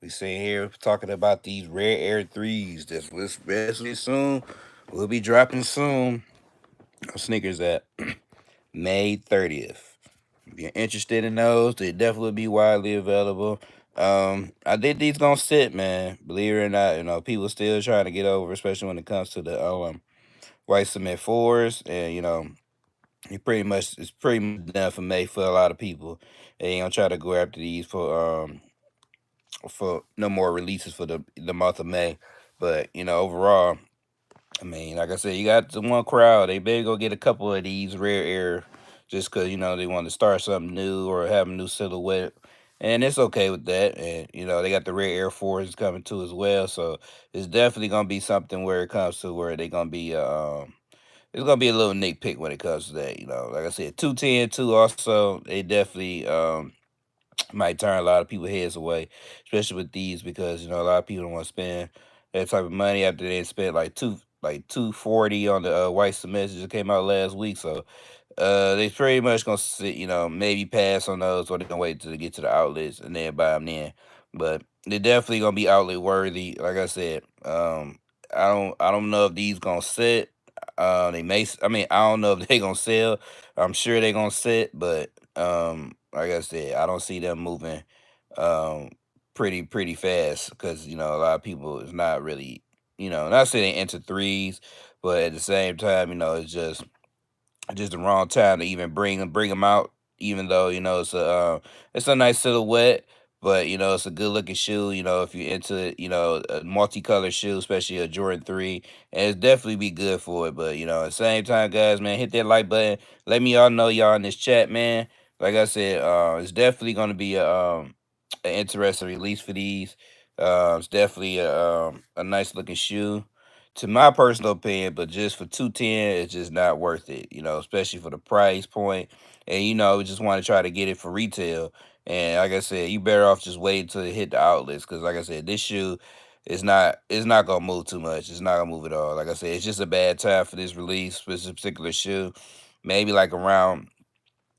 We sitting here talking about these rare air threes that's especially soon. We'll be dropping soon on Sneakers app May 30th. If you're interested in those, they definitely be widely available. I think these gonna sit, man. Believe it or not, people still trying to get over, especially when it comes to the white cement fours, and it's pretty much done for May for a lot of people. They ain't gonna try to go after these for no more releases for the month of May. But overall, I mean, like I said, you got the one crowd. They better go get a couple of these rare air, just because they want to start something new or have a new silhouette, and it's okay with that. And they got the rare Air Force coming too as well, so it's definitely gonna be something where it comes to where they gonna be it's gonna be a little nitpick when it comes to that. Like I said, 210 too. Also, they definitely might turn a lot of people heads away, especially with these because a lot of people don't want to spend that type of money after they spent like 240 on the white cement that just came out last week. So they pretty much gonna sit, maybe pass on those, or they gonna wait till they get to the outlets and then buy them then. But they're definitely gonna be outlet worthy. Like I said, I don't know if these gonna sit. They may. I mean, I don't know if they gonna sell. I'm sure they gonna sit, but like I said, I don't see them moving um pretty fast because a lot of people is not really not saying they into threes, but at the same time, it's just the wrong time to even bring them out. Even though it's a nice silhouette, but it's a good looking shoe. If you're into a multicolored shoe, especially a Jordan 3, and it's definitely be good for it. But at the same time, guys, man, hit that like button. Let me all know y'all in this chat, man. Like I said, it's definitely gonna be an interesting release for these. It's definitely a nice looking shoe to my personal opinion, but just for 210, it's just not worth it, especially for the price point. And we just want to try to get it for retail. And like I said, you better off just waiting till it hit the outlets. Cause like I said, this shoe is not gonna move too much. It's not gonna move at all. Like I said, it's just a bad time for this release for this particular shoe. Maybe like around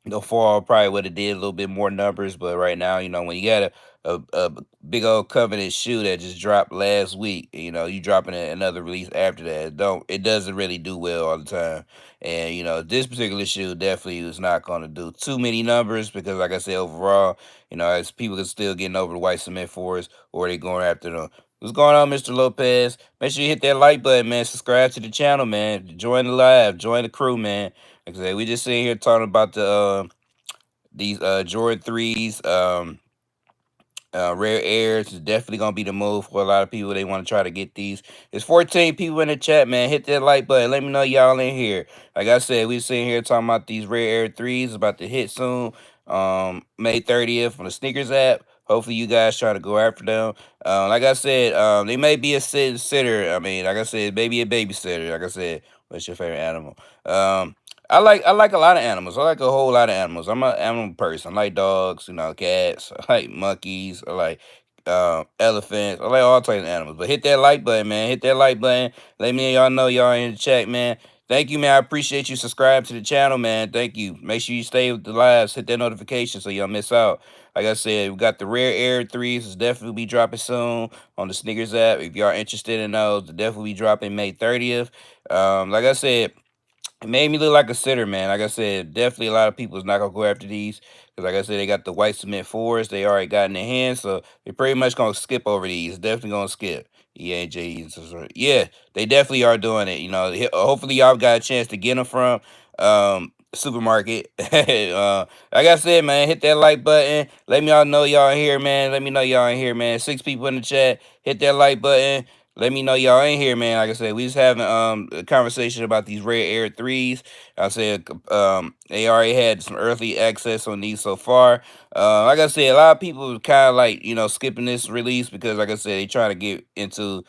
the fall probably would have did a little bit more numbers, but right now, when you got a big old covenant shoe that just dropped last week, you dropping another release after that, it doesn't really do well all the time. And this particular shoe definitely is not going to do too many numbers because, like I said, overall, as people are still getting over the white cement fours or they going after them. What's going on, Mr. Lopez? Make sure you hit that like button, man. Subscribe to the channel, man. Join the live, join the crew, man. Like I said, we just sitting here talking about these Jordan 3s, rare airs is definitely gonna be the move for a lot of people. They want to try to get these. There's 14 people in the chat, man. Hit that like button. Let me know y'all in here. Like I said, we sitting here talking about these rare air threes about to hit soon. May 30th on the sneakers app. Hopefully you guys try to go after them. Like I said, they may be a sitter. I mean, like I said, maybe a babysitter. Like I said, what's your favorite animal? I like a lot of animals. I like a whole lot of animals. I'm an animal person. I like dogs, cats. I like monkeys. I like elephants. I like all types of animals. But hit that like button, man. Hit that like button. Let me y'all know y'all in the chat, man. Thank you, man. I appreciate you subscribe to the channel, man. Thank you. Make sure you stay with the lives. Hit that notification so y'all miss out. Like I said, we got the rare air threes. It's definitely be dropping soon on the sneakers app. If y'all interested in those, they'll definitely be dropping May 30th. Like I said, it made me look like a sitter, man. Like I said, definitely a lot of people is not gonna go after these because, like I said, they got the white cement fours. They already got in their hands, so they're pretty much gonna skip over these. Definitely gonna skip. Yeah, they definitely are doing it. Hopefully y'all got a chance to get them from supermarket. Like I said, man, hit that like button. Let me all know y'all in here, man. Let me know y'all in here, man. 6 people in the chat. Hit that like button. Let me know y'all ain't here, man. Like I said, we just having a conversation about these rare air threes. I said they already had some early access on these so far. Like I said, a lot of people kind of like skipping this release because, like I said, they trying to get into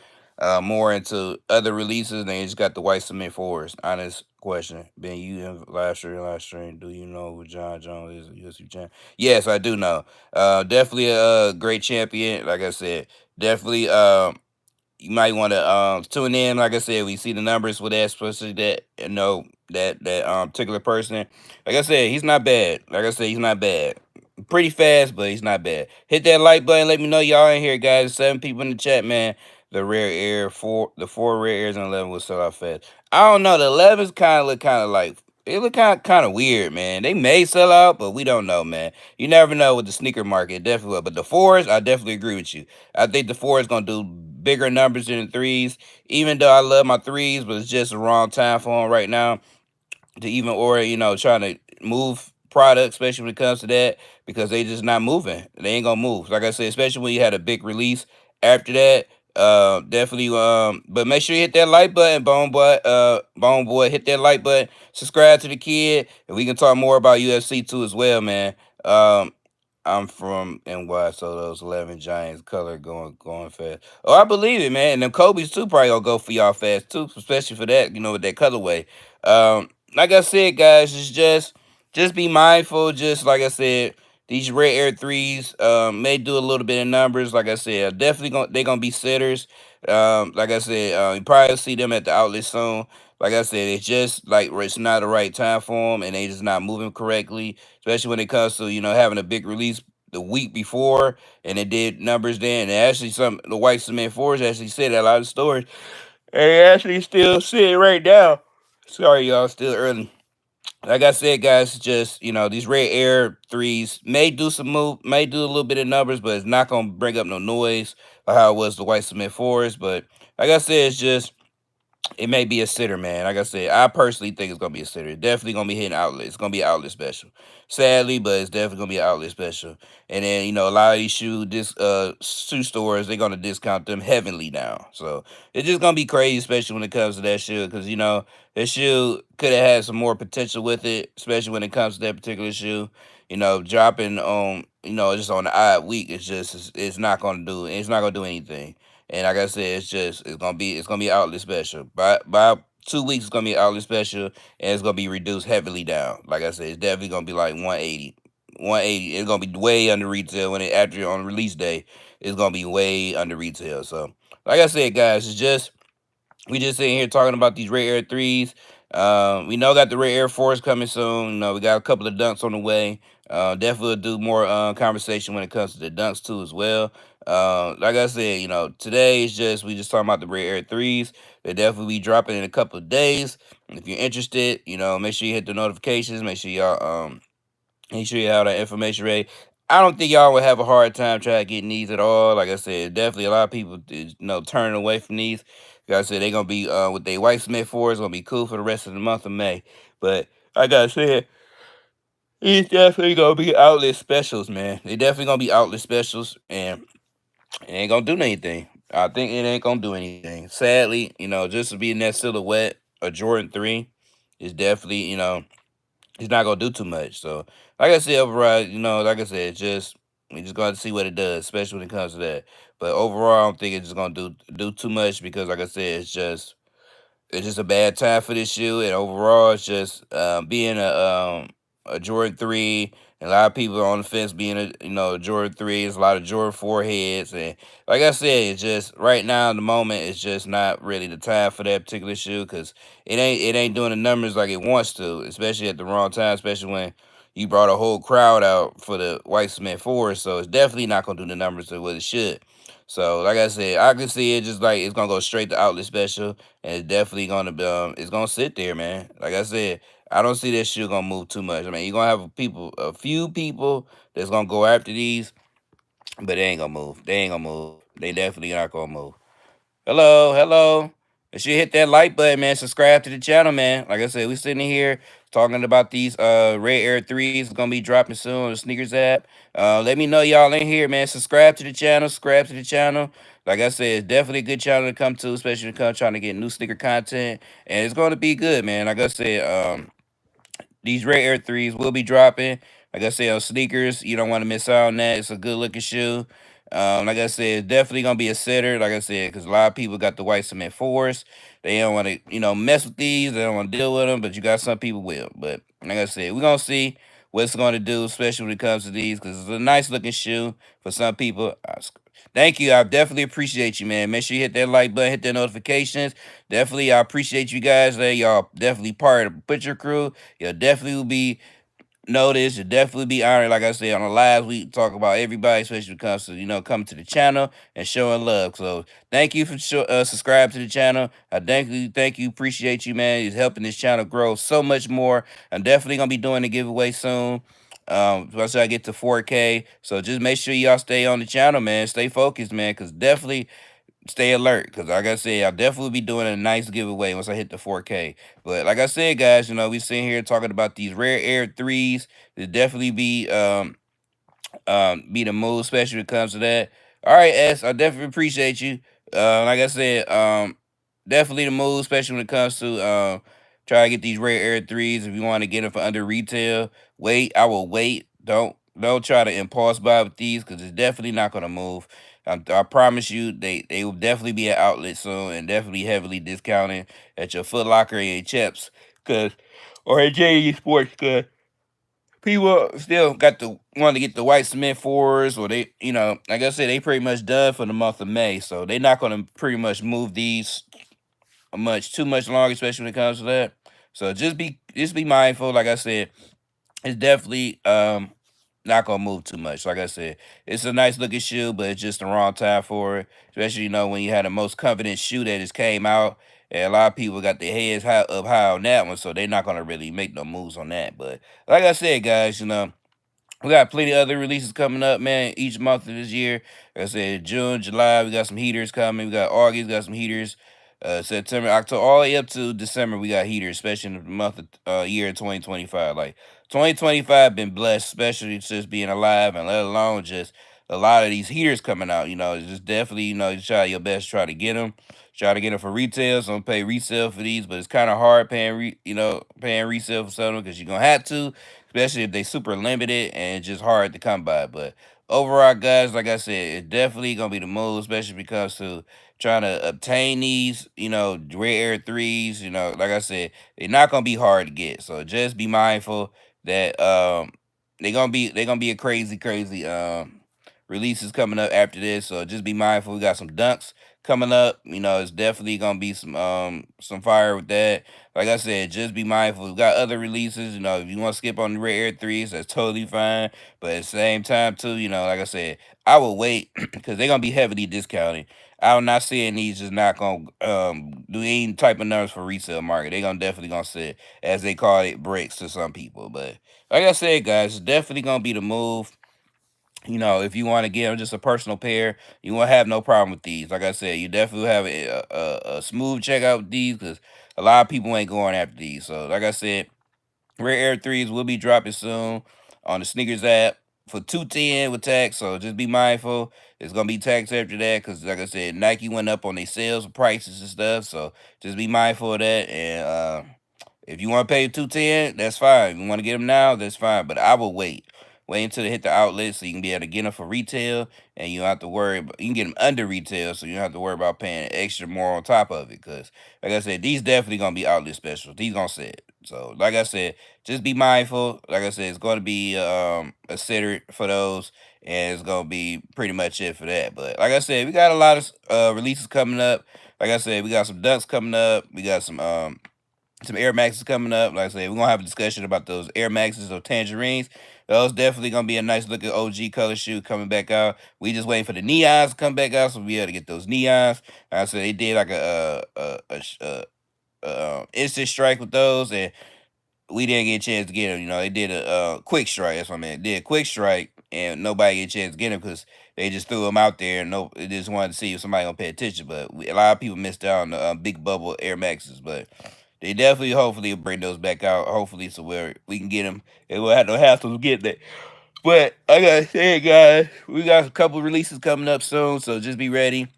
more into other releases. And they just got the white cement fours. Honest question, Ben, you in live stream. Do you know who John Jones is? UFC champ? Yes, I do know. Definitely a great champion. Like I said, definitely. You might want to tune in. Like I said, we see the numbers with that, especially that that particular person. Like I said, he's not bad. Like I said, he's not bad. pretty fast, but he's not bad. Hit that like button. Let me know y'all in here, guys. 7 people in the chat, man. The rare air the four rare airs and 11 will sell out fast. I don't know. The 11s kind of like it look kind of weird, man. They may sell out, but we don't know, man. You never know with the sneaker market. Definitely will. But the fours, I definitely agree with you. I think the four is gonna do bigger numbers than the threes. Even though I love my threes, but it's just the wrong time for them right now to even order, trying to move products, especially when it comes to that, because they just not moving. They ain't gonna move. Like I said, especially when you had a big release after that. Definitely. But make sure you hit that like button, Bone Boy. Hit that like button. Subscribe to the kid, and we can talk more about UFC too as well, man. Um, I'm from NY, so those 11 Giants color going fast. Oh, I believe it, man. And them Kobe's too probably gonna go for y'all fast too, especially for that, with that colorway. Like I said, guys, it's just be mindful. Just like I said, these rare air threes may do a little bit of numbers. Like I said, definitely gonna be sitters. Like I said, you probably see them at the outlet soon. Like I said, it's just like it's not the right time for them, and they just not moving correctly. Especially when it comes to having a big release the week before, and it did numbers then. And actually, some the white cement fours actually said that a lot of stores, and they actually still sitting right now. Sorry, y'all, still early. Like I said, guys, just these rare air threes may do a little bit of numbers, but it's not gonna bring up no noise like how it was the white cement fours. But like I said, it's just it may be a sitter, man. Like I said, I personally think it's gonna be a sitter. It's definitely gonna be hitting outlet. It's gonna be an outlet special. Sadly, but it's definitely gonna be an outlet special. And then a lot of these shoe stores they're gonna discount them heavily now. So it's just gonna be crazy, especially when it comes to that shoe, because that shoe could have had some more potential with it, especially when it comes to that particular shoe. Dropping on just on the odd week, it's not gonna do anything. And like I said, it's gonna be outlet special. By 2 weeks, it's gonna be outlet special, and it's gonna be reduced heavily down. Like I said, it's definitely gonna be like 180. 180. It's gonna be way under retail when it after on release day. It's gonna be way under retail. So, like I said, guys, we just sitting here talking about these rare air threes. We know got the rare air force coming soon. We got a couple of dunks on the way. Definitely will do more conversation when it comes to the dunks too as well. Like I said, today is just we just talking about the rare air threes. They definitely be dropping in a couple of days. If you're interested, make sure you hit the notifications. Make sure you have that information ready. I don't think y'all would have a hard time trying to get these at all. Like I said, definitely a lot of people is, turning away from these. Like I said, they're gonna be with their white Smith four is gonna be cool for the rest of the month of May. But like I said, these definitely gonna be outlet specials, man. They definitely gonna be outlet specials, and it ain't gonna do anything. I think it ain't gonna do anything. Sadly, just to be in that silhouette, a Jordan 3 is definitely, it's not gonna do too much. So, like I said, overall, like I said, we just got to see what it does, especially when it comes to that. But overall, I don't think it's just gonna do too much because, like I said, it's just a bad time for this shoe, and overall, it's just being a Jordan 3. And a lot of people are on the fence being a Jordan 3. There's a lot of Jordan 4 heads, and like I said, it's just right now in the moment, it's just not really the time for that particular shoe because it ain't doing the numbers like it wants to, especially at the wrong time, especially when you brought a whole crowd out for the white cement 4. So it's definitely not gonna do the numbers to what it should. So like I said, I can see it just like it's gonna go straight to outlet special, and it's definitely gonna be it's gonna sit there, man. Like I said, I don't see this shoe gonna move too much. I mean, you're gonna have a few people that's gonna go after these, but they ain't gonna move. They ain't gonna move. They definitely not gonna move. Hello, hello. Make sure you hit that like button, man. Subscribe to the channel, man. Like I said, we sitting here talking about these Ray Air 3s. It's gonna be dropping soon on the sneakers app. Let me know y'all in here, man. Subscribe to the channel. Subscribe to the channel. Like I said, it's definitely a good channel to come to, especially when you come trying to get new sneaker content. And it's gonna be good, man. Like I said, these rare air threes will be dropping. Like I said, on sneakers, you don't want to miss out on that. It's a good looking shoe. Like I said, it's definitely gonna be a sitter. Like I said, because a lot of people got the white cement fours. They don't want to, mess with these. They don't want to deal with them. But you got some people will. But like I said, we're gonna see what it's gonna do, especially when it comes to these, because it's a nice looking shoe for some people. Thank you. I definitely appreciate you, man. Make sure you hit that like button, hit that notifications. Definitely, I appreciate you guys. Y'all definitely part of the Butcher Crew. You'll definitely will be notice. You'll definitely be honored. Like I said on the last week, talk about everybody, especially when it comes to coming to the channel and showing love. So thank you for subscribing to the channel. I thank you, appreciate you, man. It's helping this channel grow so much more. I'm definitely gonna be doing a giveaway soon. Once I get to 4K, so just make sure y'all stay on the channel, man. Stay focused, man, because definitely stay alert, because like I said, I'll definitely be doing a nice giveaway once I hit the 4K. But like I said, guys, we sitting here talking about these rare air threes. It definitely be the move, especially when it comes to that. All right, S, I definitely appreciate you. Like I said, definitely the move, especially when it comes to try to get these rare air threes. If you want to get them for under retail, wait. I will wait. Don't try to impulse buy with these, because it's definitely not gonna move. I promise you, they will definitely be at outlet soon, and definitely heavily discounted at your Foot Locker and your Chips, cause or at JE Sports, cause people still got the want to get the white cement fours, or they, like I said, they pretty much done for the month of May, so they're not gonna pretty much move these much too much longer, especially when it comes to that. So just be mindful. Like I said, it's definitely not gonna move too much. Like I said, it's a nice looking shoe, but it's just the wrong time for it. Especially when you had the most confident shoe that just came out, and a lot of people got their heads up high on that one, so they're not gonna really make no moves on that. But like I said, guys, we got plenty of other releases coming up, man, each month of this year. Like I said, June, July, we got some heaters coming. We got August, got some heaters. September, October, all the way up to December, we got heaters, especially in the month of year 2025. Like 2025 been blessed, especially just being alive, and let alone just a lot of these heaters coming out. It's just definitely, you try your best to try to get them. Try to get them for retail, so don't pay resale for these, but it's kind of hard paying resale for some because you're gonna have to, especially if they super limited and just hard to come by. But overall, guys, like I said, it's definitely gonna be the move, especially because to trying to obtain these, rare air threes. Like I said, they're not gonna be hard to get. So just be mindful that they're gonna be a crazy releases coming up after this. So just be mindful. We got some dunks coming up. It's definitely gonna be some fire with that. Like I said, just be mindful. We got other releases. If you want to skip on the rare air threes, that's totally fine. But at the same time, too, like I said, I will wait because they're gonna be heavily discounted. I'm not seeing these just not gonna do any type of numbers for resale market. They're gonna definitely gonna sit, as they call it, bricks to some people. But like I said, guys, it's definitely gonna be the move. If you want to get them just a personal pair, you won't have no problem with these. Like I said, you definitely have a smooth checkout with these, because a lot of people ain't going after these. So, like I said, Rare Air 3s will be dropping soon on the sneakers app for 210 with tax. So just be mindful. It's gonna be tax after that, because like I said, Nike went up on their sales prices and stuff. So just be mindful of that. And if you want to pay 210, that's fine. If you want to get them now, that's fine. But I will wait. Wait until they hit the outlet so you can be able to get them for retail, and you don't have to worry about, you can get them under retail, so you don't have to worry about paying extra more on top of it. Because like I said, these definitely gonna be outlet specials. These gonna set. So like I said, just be mindful. Like I said, it's gonna be a sitter for those, and it's gonna be pretty much it for that. But like I said, we got a lot of releases coming up. Like I said, we got some ducks coming up. We got some Air Maxes coming up. Like I said, we're gonna have a discussion about those Air Maxes or tangerines. Those definitely gonna be a nice looking OG color shoe coming back out. We just waiting for the neons to come back out, so we'll be able to get those neons. Like I said, they did like a instant strike with those, and we didn't get a chance to get them. They did a quick strike. That's what I meant. Did a quick strike, and nobody get a chance to get them because they just threw them out there, and no, they just wanted to see if somebody gonna pay attention. But a lot of people missed out on the big bubble Air Maxes, but they definitely, hopefully, will bring those back out. Hopefully, so where we can get them, and we'll have no hassle to get that. But I gotta say, guys, we got a couple releases coming up soon, so just be ready.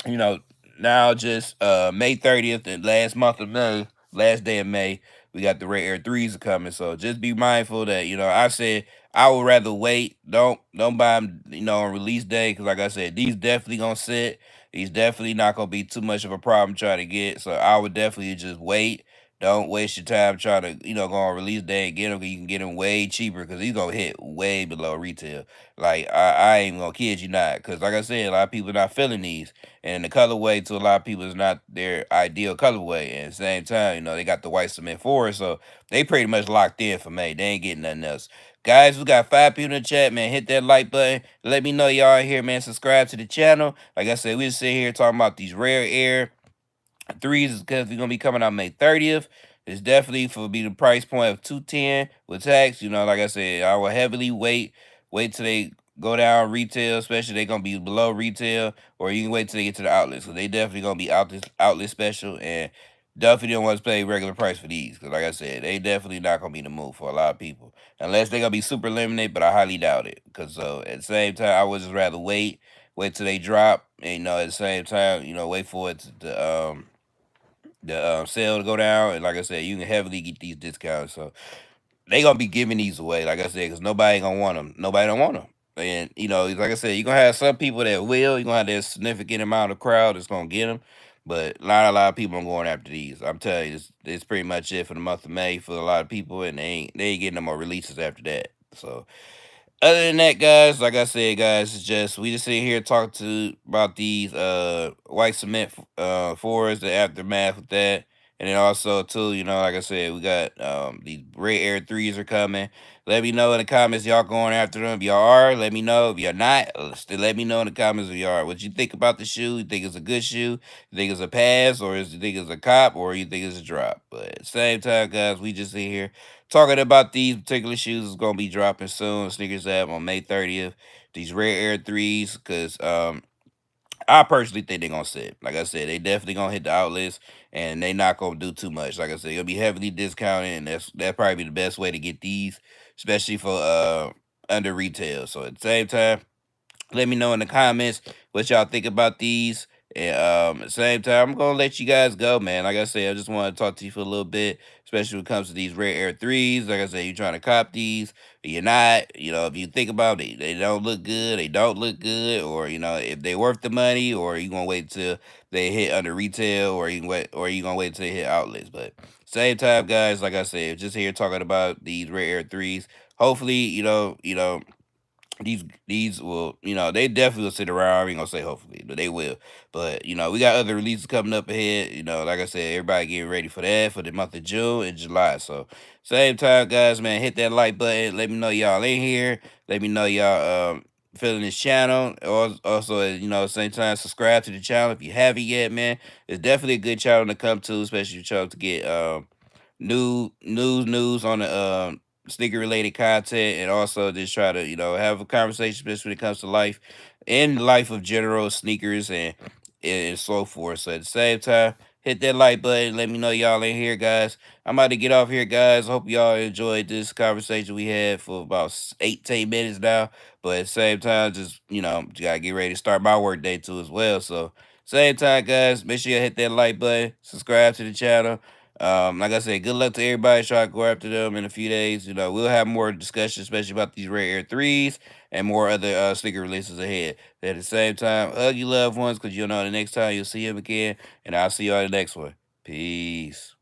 you know, Now just May 30th and last month of May, last day of May, we got the Rare Air threes coming. So just be mindful that, I said I would rather wait. Don't buy them, on release day, because like I said, these definitely gonna sit. These definitely not gonna be too much of a problem trying to get. So I would definitely just wait. Don't waste your time trying to, go on release day and get them. You can get them way cheaper because he's gonna hit way below retail. Like I ain't gonna kid you not, because like I said, a lot of people not feeling these, and the colorway to a lot of people is not their ideal colorway. And at the same time, they got the white cement for it, so they pretty much locked in for May. They ain't getting nothing else. Guys, we got 5 people in the chat, man. Hit that like button. Let me know y'all here, man. Subscribe to the channel. Like I said, we just sit here talking about these rare air threes is because we're gonna be coming out May 30th. It's definitely for be the price point of 210 with tax. Like I said, I will heavily wait till they go down retail, especially they gonna be below retail, or you can wait till they get to the outlets. So they definitely gonna be out this outlet special, and definitely don't want to pay regular price for these because like I said, they definitely not gonna be the move for a lot of people unless they gonna be super limited, but I highly doubt it because at the same time I would just rather wait till they drop, and at the same time wait for it the sale to go down. And like I said, you can heavily get these discounts. So they gonna be giving these away, like I said, because nobody ain't gonna want them. Nobody don't want them. And like I said, you're gonna have some people that will. You're gonna have that significant amount of crowd that's gonna get them, but not a lot of people are going after these. I'm telling you, it's pretty much it for the month of May for a lot of people, and they ain't getting no more releases after that. So other than that, guys, like I said, guys, it's just we just sit here talk to about these white cement fours, the aftermath with that. And then also too, like I said, we got these red air threes are coming. Let me know in the comments y'all going after them. If y'all are, let me know. If you're not, still let me know in the comments if y'all are. What you think about the shoe? You think it's a good shoe? You think it's a pass, or you think it's a cop, or you think it's a drop? But at the same time, guys, we just sit here talking about these particular shoes is gonna be dropping soon. Sneakers app on May 30th. These rare air threes, because I personally think they're gonna sit. Like I said, they definitely gonna hit the outlets, and they not gonna do too much. Like I said, it'll be heavily discounted, and that probably be the best way to get these, especially for under retail. So at the same time, let me know in the comments what y'all think about these. And at the same time, I'm gonna let you guys go, man. Like I said, I just want to talk to you for a little bit, especially when it comes to these rare air threes. Like I said, you're trying to cop these, but you're not. If you think about it, they don't look good, they don't look good, or if they worth the money, or you gonna wait till they hit under retail, or you gonna wait till they hit outlets. But same time, guys, like I said, just here talking about these rare air threes. Hopefully, these will, they definitely will sit around. I ain't gonna say hopefully, but they will. But we got other releases coming up ahead. Like I said, everybody getting ready for that for the month of June and July. So same time, guys, man, hit that like button. Let me know y'all in here. Let me know y'all feeling this channel. Also, same time, subscribe to the channel if you haven't yet, man. It's definitely a good channel to come to, especially if you're trying to get news on the sneaker related content, and also just try to have a conversation, especially when it comes to life and life of general sneakers and so forth. So at the same time, hit that like button. Let me know y'all in here, guys. I'm about to get off here, guys. Hope y'all enjoyed this conversation we had for about 8 to 10 minutes now. But at the same time, just gotta get ready to start my work day too as well. So same time, guys, make sure you hit that like button, subscribe to the channel. Like I said, good luck to everybody trying to go after them in a few days. We'll have more discussion, especially about these rare air threes and more other sneaker releases ahead. At the same time, hug your loved ones, because you'll know the next time you'll see them again. And I'll see you on the next one. Peace.